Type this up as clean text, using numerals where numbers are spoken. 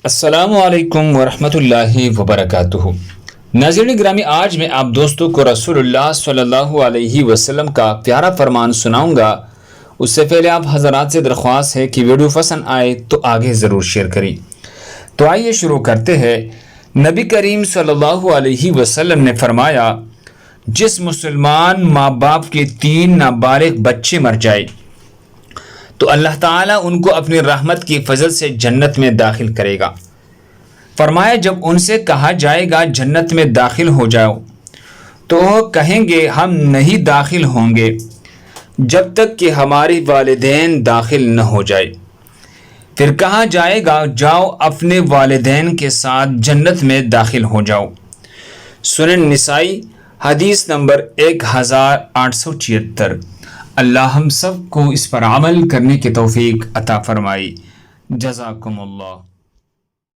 السلام علیکم ورحمۃ اللہ وبرکاتہ۔ ناظرین گرامی، آج میں آپ دوستوں کو رسول اللہ صلی اللہ علیہ وسلم کا پیارا فرمان سناؤں گا۔ اس سے پہلے آپ حضرات سے درخواست ہے کہ ویڈیو پسند آئے تو آگے ضرور شیئر کریں۔ تو آئیے شروع کرتے ہیں۔ نبی کریم صلی اللہ علیہ وسلم نے فرمایا، جس مسلمان ماں باپ کے 3 نابالغ بچے مر جائے تو اللہ تعالیٰ ان کو اپنی رحمت کی فضل سے جنت میں داخل کرے گا۔ فرمایا، جب ان سے کہا جائے گا جنت میں داخل ہو جاؤ تو وہ کہیں گے ہم نہیں داخل ہوں گے جب تک کہ ہمارے والدین داخل نہ ہو جائے۔ پھر کہا جائے گا جاؤ اپنے والدین کے ساتھ جنت میں داخل ہو جاؤ۔ سنن نسائی حدیث نمبر 1876۔ اللہ ہم سب کو اس پر عمل کرنے کی توفیق عطا فرمائی۔ جزاکم اللہ۔